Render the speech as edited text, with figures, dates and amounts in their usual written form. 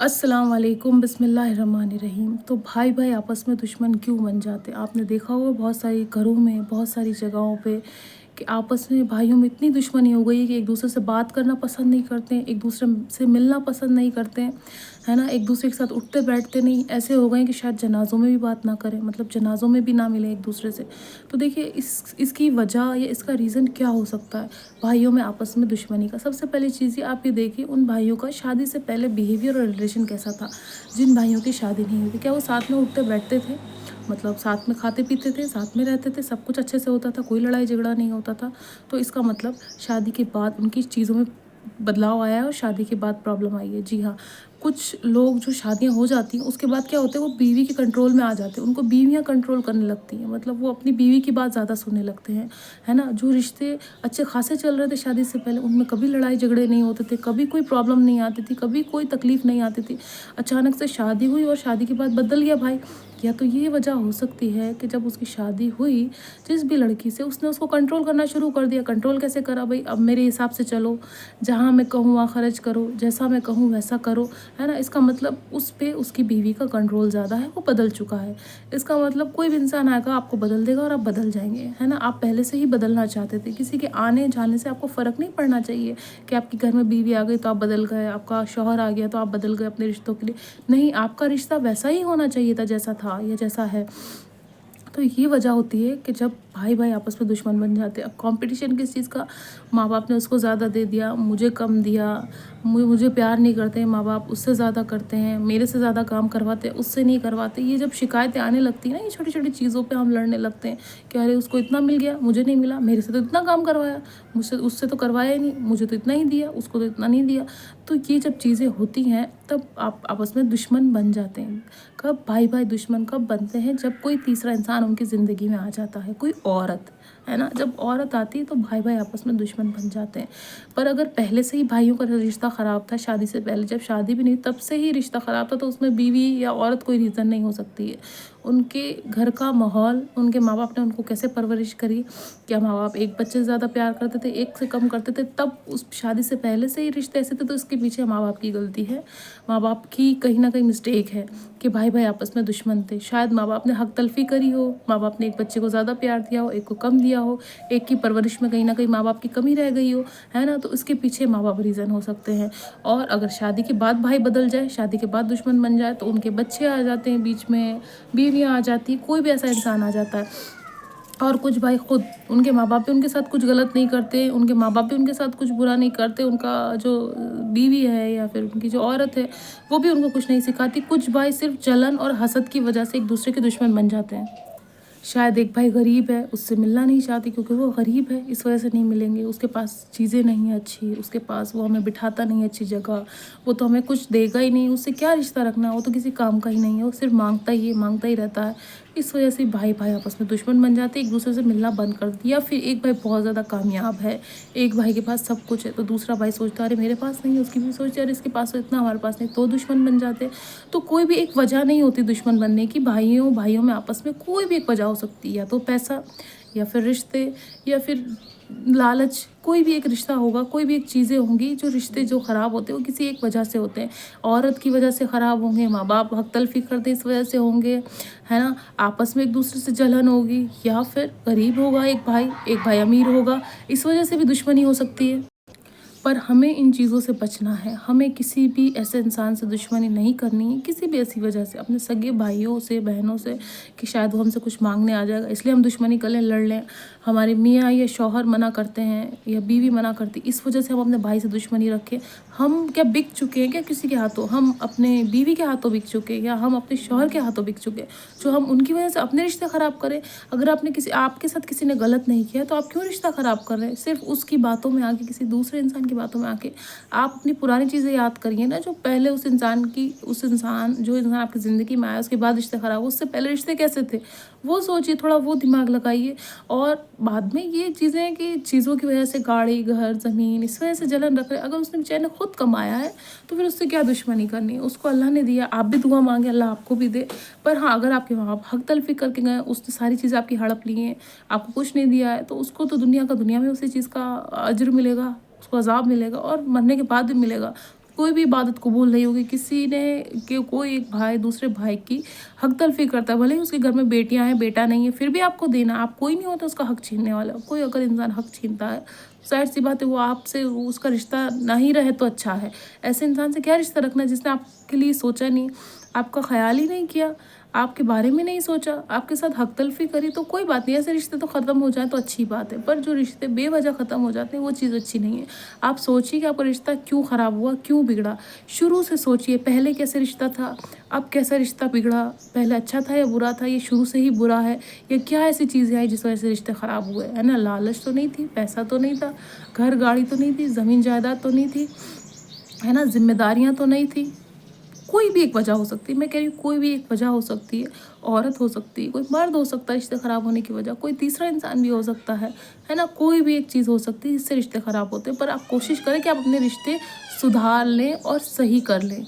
अस्सलाम वालेकुम बिस्मिल्लाहिर्रहमानिर्रहीम। तो भाई भाई आपस में दुश्मन क्यों बन जाते हैं? आपने देखा होगा बहुत सारी घरों में, बहुत सारी जगहों पे कि आपस में भाइयों में इतनी दुश्मनी हो गई है कि एक दूसरे से बात करना पसंद नहीं करते हैं, एक दूसरे से मिलना पसंद नहीं करते हैं, है ना? एक दूसरे के साथ उठते बैठते नहीं, ऐसे हो गए हैं कि शायद जनाज़ों में भी बात ना करें, मतलब जनाज़ों में भी ना मिलें एक दूसरे से। तो देखिए इसकी वजह या इसका रीज़न क्या हो सकता है भाइयों में आपस में दुश्मनी का? सबसे पहली चीज़ ये आप ये देखिए उन भाइयों का शादी से पहले बिहेवियर और रिलेशन कैसा था। जिन भाइयों की शादी नहीं हुई थी, क्या वो साथ में उठते बैठते थे? मतलब साथ में खाते पीते थे, साथ में रहते थे, सब कुछ अच्छे से होता था, कोई लड़ाई झगड़ा नहीं होता था। तो इसका मतलब शादी के बाद उनकी चीज़ों में बदलाव आया है और शादी के बाद प्रॉब्लम आई है। जी हाँ, कुछ लोग जो शादियाँ हो जाती हैं उसके बाद क्या होता है, वो बीवी के कंट्रोल में आ जाते हैं, उनको बीवियाँ कंट्रोल करने लगती हैं, मतलब वो अपनी बीवी की बात ज़्यादा सुनने लगते हैं, है ना? जो रिश्ते अच्छे खासे चल रहे थे शादी से पहले, उनमें कभी लड़ाई झगड़े नहीं होते थे, कभी कोई प्रॉब्लम नहीं आती थी, कभी कोई तकलीफ़ नहीं आती थी। अचानक से शादी हुई और शादी के बाद बदल गया भाई। या तो ये वजह हो सकती है कि जब उसकी शादी हुई जिस भी लड़की से, उसने उसको कंट्रोल करना शुरू कर दिया। कंट्रोल कैसे करा भाई? अब मेरे हिसाब से चलो, जहाँ मैं कहूँ वहाँ खर्च करो, जैसा मैं कहूँ वैसा करो, है ना? इसका मतलब उस पे उसकी बीवी का कंट्रोल ज़्यादा है, वो बदल चुका है। इसका मतलब कोई भी इंसान आएगा आपको बदल देगा और आप बदल जाएंगे, है ना? आप पहले से ही बदलना चाहते थे, किसी के आने जाने से आपको फ़र्क नहीं पड़ना चाहिए कि आपके घर में बीवी आ गई तो आप बदल गए, आपका शौहर आ गया तो आप बदल गए अपने रिश्तों के लिए। नहीं, आपका रिश्ता वैसा ही होना चाहिए था जैसा था या जैसा है। तो ये वजह होती है कि जब भाई भाई आपस में दुश्मन बन जाते हैं। अब कंपटीशन किस चीज़ का? माँ बाप ने उसको ज़्यादा दे दिया, मुझे कम दिया, मुझे प्यार नहीं करते हैं माँ बाप, उससे ज़्यादा करते हैं, मेरे से ज़्यादा काम करवाते हैं, उससे नहीं करवाते। ये जब शिकायतें आने लगती हैं ना, ये छोटी छोटी चीज़ों पे हम लड़ने लगते हैं कि अरे उसको इतना मिल गया, मुझे नहीं मिला, मेरे से तो इतना काम करवाया, मुझसे उससे तो करवाया ही नहीं, मुझे तो इतना ही दिया, उसको तो इतना नहीं दिया। तो ये जब चीज़ें होती हैं तब आप आपस में दुश्मन बन जाते हैं। कब भाई भाई दुश्मन कब बनते हैं? जब कोई तीसरा इंसान उनकी ज़िंदगी में आ जाता है, कोई औरत, है ना? जब औरत आती है तो भाई भाई आपस में दुश्मन बन जाते हैं। पर अगर पहले से ही भाइयों का रिश्ता ख़राब था, शादी से पहले, जब शादी भी नहीं तब से ही रिश्ता ख़राब था, तो उसमें बीवी या औरत कोई रीज़न नहीं हो सकती है। उनके घर का माहौल, उनके माँ बाप ने उनको कैसे परवरिश करी, क्या माँ बाप एक बच्चे से ज़्यादा प्यार करते थे, एक से कम करते थे, तब उस शादी से पहले से ही रिश्ते ऐसे थे, तो इसके पीछे माँ बाप की गलती है, माँ बाप की कहीं ना कहीं मिस्टेक है कि भाई भाई आपस में दुश्मन थे। शायद माँ बाप ने हक तलफी करी हो, माँ बाप ने एक बच्चे को ज़्यादा प्यार दिया हो, एक को कम दिया हो, एक की परवरिश में कहीं ना कहीं माँ बाप की कमी रह गई हो, है ना? तो इसके पीछे माँ बाप रीज़न हो सकते हैं। और अगर शादी के बाद भाई बदल जाए, शादी के बाद दुश्मन बन जाए, तो उनके बच्चे आ जाते हैं बीच में, बीवियाँ आ जाती, कोई भी ऐसा इंसान आ जाता है। और कुछ भाई खुद, उनके माँ बाप भी उनके साथ कुछ गलत नहीं करते, उनके माँ बाप भी उनके साथ कुछ बुरा नहीं करते, उनका जो बीवी है या फिर उनकी जो औरत है वो भी उनको कुछ नहीं सिखाती। कुछ भाई सिर्फ जलन और हसद की वजह से एक दूसरे के दुश्मन बन जाते हैं। शायद एक भाई गरीब है, उससे मिलना नहीं चाहती क्योंकि वो गरीब है, इस वजह से नहीं मिलेंगे। उसके पास चीज़ें नहीं हैं अच्छी, उसके पास वो हमें बिठाता नहीं है अच्छी जगह, वो तो हमें कुछ देगा ही नहीं, उससे क्या रिश्ता रखना, वो तो किसी काम का ही नहीं है, वो सिर्फ मांगता ही रहता है। इस वजह से भाई भाई आपस में दुश्मन बन जाते हैं, एक दूसरे से मिलना बंद कर दिया। या फिर एक भाई बहुत ज़्यादा कामयाब है, एक भाई के पास सब कुछ है, तो दूसरा भाई सोचता है अरे मेरे पास नहीं है, उसकी भी सोचती है अरे इसके पास तो इतना, हमारे पास नहीं, तो दुश्मन बन जाते हैं। तो कोई भी एक वजह नहीं होती दुश्मन बनने की। भाइयों भाइयों में आपस में कोई भी एक वजह हो सकती है, या तो पैसा, या फिर रिश्ते, या फिर लालच। कोई भी एक रिश्ता होगा, कोई भी एक चीज़ें होंगी, जो रिश्ते जो ख़राब होते हैं वो किसी एक वजह से होते हैं। औरत की वजह से ख़राब होंगे, माँ बाप हक तलफी करते इस वजह से होंगे, है ना? आपस में एक दूसरे से जलन होगी, या फिर गरीब होगा एक भाई अमीर होगा, इस वजह से भी दुश्मनी हो सकती है। पर हमें इन चीज़ों से बचना है, हमें किसी भी ऐसे इंसान से दुश्मनी नहीं करनी है, किसी भी ऐसी वजह से, अपने सगे भाइयों से, बहनों से, कि शायद वो हमसे कुछ मांगने आ जाएगा इसलिए हम दुश्मनी कर लें, लड़ लें। हमारे मियाँ या शौहर मना करते हैं या बीवी मना करती, इस वजह से हम अपने भाई से दुश्मनी रखें। हम क्या बिक चुके हैं क्या किसी के हाथों? हम अपने बीवी के हाथों बिक चुके हैं, या हम अपने शौहर के हाथों बिक चुके हैं, जो हम उनकी वजह से अपने रिश्ते ख़राब करें? अगर आपने किसी, आपके साथ किसी ने गलत नहीं किया तो आप क्यों रिश्ता ख़राब कर रहे हैं? सिर्फ उसकी बातों में आके, किसी दूसरे इंसान की बातों में आके आप अपनी पुरानी चीज़ें याद करिए ना, जो पहले उस इंसान की, जो इंसान आपकी ज़िंदगी में आया उसके बाद रिश्ते ख़राब, उससे पहले रिश्ते कैसे थे, वो सोचिए, थोड़ा वो दिमाग लगाइए। और बाद में ये चीज़ें हैं कि चीज़ों की वजह से गाड़ी, घर, ज़मीन, इस वजह से जलन रख रहे हैं। अगर उसने बेचारे ने खुद कमाया है तो फिर उससे क्या दुश्मनी करनी है? उसको अल्लाह ने दिया, आप भी दुआ मांगे अल्लाह आपको भी दे। पर हाँ, अगर आपके माँ बाप हक तलफी करके गए, उसने सारी चीज़ें आपकी हड़प ली हैं, आपको कुछ नहीं दिया है, तो उसको तो दुनिया का दुनिया में उसी चीज़ का अज्र मिलेगा, उसको अज़ाब मिलेगा और मरने के बाद भी मिलेगा। कोई भी इबादत कबूल नहीं होगी। किसी ने कि कोई एक भाई दूसरे भाई की हक तलफ़ी करता है, भले ही उसके घर में बेटियाँ हैं, बेटा नहीं है, फिर भी आपको देना। आप कोई नहीं होता उसका हक छीनने वाला। कोई अगर इंसान हक छीनता है, ज़ाहिर-सी बात है वो आपसे उसका रिश्ता ना ही रहे तो अच्छा है। ऐसे इंसान से क्या रिश्ता रखना जिसने आपके लिए सोचा नहीं, आपका ख़्याल ही नहीं किया, आपके बारे में नहीं सोचा, आपके साथ हक तलफ़ी करी। तो कोई बात नहीं, ऐसे रिश्ते तो ख़त्म हो जाएँ तो अच्छी बात है, पर जो रिश्ते बेवजह ख़त्म हो जाते हैं वो चीज़ अच्छी नहीं है। आप सोचिए कि आपका रिश्ता क्यों ख़राब हुआ, क्यों बिगड़ा? शुरू से सोचिए, पहले कैसे रिश्ता था, अब कैसा रिश्ता बिगड़ा? पहले अच्छा था या बुरा था, या शुरू से ही बुरा है, या क्या ऐसी चीज़ें आई जिस वजह से रिश्ते ख़राब हुए, है ना? लालच तो नहीं थी, पैसा तो नहीं था, घर गाड़ी तो नहीं थी, ज़मीन जायदाद तो नहीं थी, है ना? ज़िम्मेदारियाँ तो नहीं थी। कोई भी एक वजह हो सकती है, मैं कह रही हूँ कोई भी एक वजह हो सकती है। औरत हो सकती है, कोई मर्द हो सकता है रिश्ते ख़राब होने की वजह, कोई तीसरा इंसान भी हो सकता है ना? कोई भी एक चीज़ हो सकती है जिससे रिश्ते ख़राब होते हैं, पर आप कोशिश करें कि आप अपने रिश्ते सुधार लें और सही कर लें।